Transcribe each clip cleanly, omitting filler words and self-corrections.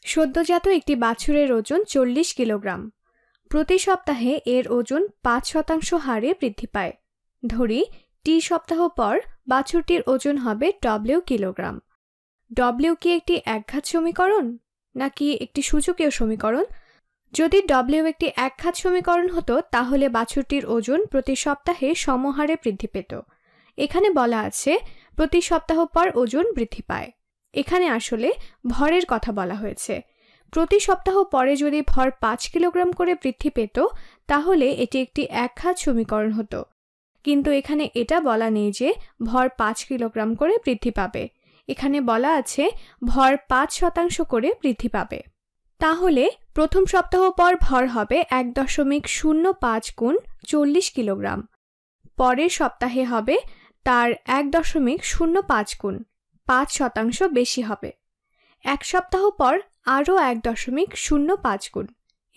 সদ্যজাত একটি বাছুরের ওজন 40 কিলোগ্রাম। প্রতি সপ্তাহে এর ওজন 5% হারে বৃদ্ধি পায়। ধরি টি সপ্তাহ পর বাছুরটির ওজন হবে W কিলোগ্রাম। W কি একটি একঘাত সমীকরণ নাকি একটি সূচকীয় সমীকরণ? যদি W একটি একঘাত সমীকরণ হতো তাহলে বাছুরটির ওজন প্রতি সপ্তাহে সমহারে বৃদ্ধি পেত। এখানে বলা আছে প্রতি সপ্তাহ পর ওজন বৃদ্ধি পায়। এখানে আসলে ভরের কথা বলা হয়েছে। প্রতি সপ্তাহ পরে যদি ভর 5 কিলোগ্রাম করে বৃদ্ধি পেত তাহলে এটি একটি একঘাত সমীকরণ হতো, কিন্তু এখানে এটা বলা নেই যে ভর 5 কিলোগ্রাম করে বৃদ্ধি পাবে। এখানে বলা আছে ভর 5% করে বৃদ্ধি পাবে। তাহলে প্রথম সপ্তাহ পর ভর হবে 1.05 গুণ 40 কিলোগ্রাম। পরের সপ্তাহে হবে তার 1.05 গুণ 5% বেশি হবে। এক সপ্তাহ পর আরও 1.05 গুণ,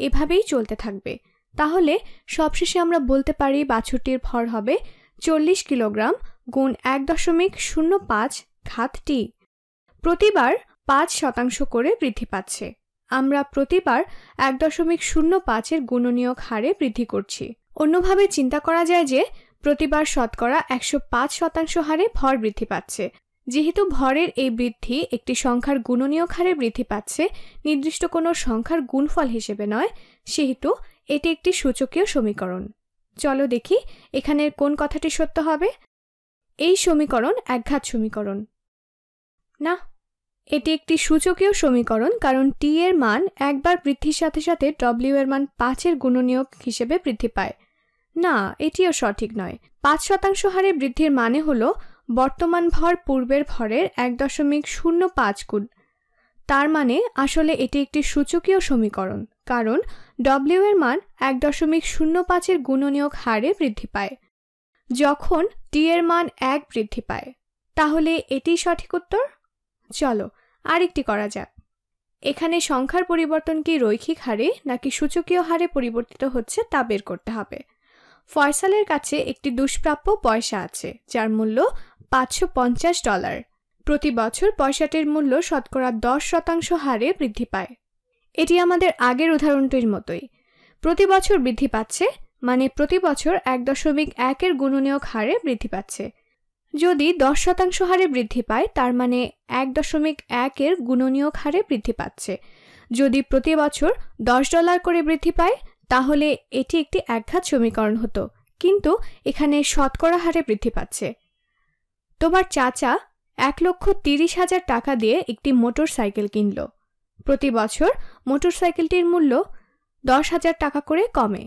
এভাবেই চলতে থাকবে। তাহলে সবশেষে আমরা বলতে পারি বাছুরটির ভর হবে 40 কিলোগ্রাম গুণ 1.05 ঘাত টি। প্রতিবার 5% করে বৃদ্ধি পাচ্ছে। আমরা প্রতিবার 1.05 এর গুণনীয়ক হারে বৃদ্ধি করছি। অন্যভাবে চিন্তা করা যায় যে প্রতিবার শতকরা 105% হারে ভর বৃদ্ধি পাচ্ছে। যেহেতু ভরের এই বৃদ্ধি একটি সংখ্যার গুণনীয়ক হারে বৃদ্ধি পাচ্ছে, নির্দিষ্ট কোনো সংখ্যার গুণফল হিসেবে নয়, সেহেতু এটি একটি সূচকীয় সমীকরণ। চলো দেখি এখানের কোন কথাটি সত্য হবে। এই সমীকরণ একঘাত সমীকরণ না, এটি একটি সূচকীয় সমীকরণ, কারণ টি এর মান একবার বৃদ্ধির সাথে সাথে W এর মান 5 এর গুণনীয়ক হিসেবে বৃদ্ধি পায়। না, এটিও সঠিক নয়। 5% হারে বৃদ্ধির মানে হলো বর্তমান ভর পূর্বের ভরের 1.05 গুণ। তার মানে আসলে এটি একটি সূচকীয় সমীকরণ, কারণ W এর মান 1.05 এর গুণনীয়ক হারে বৃদ্ধি পায় যখন টি এর মান 1 বৃদ্ধি পায়। তাহলে এটি সঠিক উত্তর। চলো আরেকটি করা যাক। এখানে সংখ্যার পরিবর্তন কি রৈখিক হারে নাকি সূচকীয় হারে পরিবর্তিত হচ্ছে তা বের করতে হবে। ফয়সালের কাছে একটি দুষ্প্রাপ্য পয়সা আছে যার মূল্য $550। প্রতি বছর পয়সাটির মূল্য শতকরা 10% হারে বৃদ্ধি পায়। এটি আমাদের আগের উদাহরণটির মতোই। প্রতি বছর বৃদ্ধি পাচ্ছে মানে প্রতি বছর 1.1 এর গুণনীয়ক হারে বৃদ্ধি পাচ্ছে। যদি 10% হারে বৃদ্ধি পায় তার মানে 1.1 এর গুণনীয়ক হারে বৃদ্ধি পাচ্ছে। যদি প্রতি বছর $10 করে বৃদ্ধি পায় তাহলে এটি একটি একঘাত সমীকরণ হতো, কিন্তু এখানে শতকরা হারে বৃদ্ধি পাচ্ছে। তোমার চাচা 1,30,000 টাকা দিয়ে একটি মোটর সাইকেল কিনল। প্রতি বছর মোটর সাইকেলটির মূল্য 10,000 টাকা করে কমে।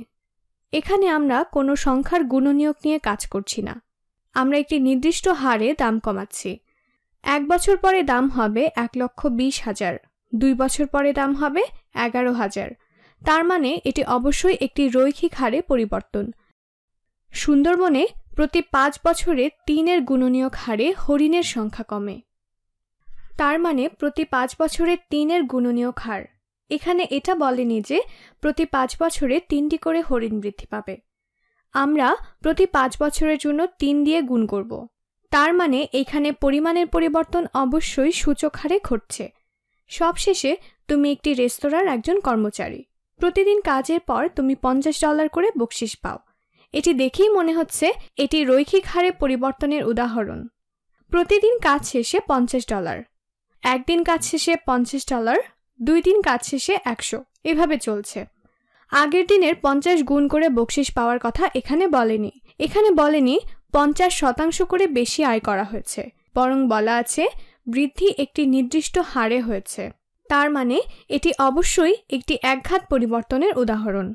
এখানে আমরা কোনো সংখ্যার গুণনীয়ক নিয়ে কাজ করছি না, আমরা একটি নির্দিষ্ট হারে দাম কমাচ্ছি। 1 বছর পরে দাম হবে 1,20,000, 2 বছর পরে দাম হবে 11,000। তার মানে এটি অবশ্যই একটি রৈখিক হারে পরিবর্তন। সুন্দরবনে প্রতি 5 বছরে 3 এর গুণনীয়ক হারে হরিণের সংখ্যা কমে। তার মানে প্রতি 5 বছরে 3 এর গুণনীয়ক হার। এখানে এটা বলেনি যে প্রতি 5 বছরে 3টি করে হরিণ বৃদ্ধি পাবে। আমরা প্রতি 5 বছরের জন্য 3 দিয়ে গুণ করব। তার মানে এখানে পরিমাণের পরিবর্তন অবশ্যই সূচক হারে ঘটছে। সবশেষে তুমি একটি রেস্তোরাঁর একজন কর্মচারী। প্রতিদিন কাজের পর তুমি $50 করে বকশিশ পাও। এটি দেখেই মনে হচ্ছে এটি রৈখিক হারে পরিবর্তনের উদাহরণ। প্রতিদিন কাজ শেষে $50, একদিন কাজ শেষে $50, 2 দিন কাজ শেষে 100, এভাবে চলছে। আগের দিনের 50 গুণ করে বকশিশ পাওয়ার কথা এখানে বলেনি। এখানে বলেনি 50% করে বেশি আয় করা হয়েছে, বরং বলা আছে বৃদ্ধি একটি নির্দিষ্ট হারে হয়েছে। তার মানে এটি অবশ্যই একটি একঘাত পরিবর্তনের উদাহরণ।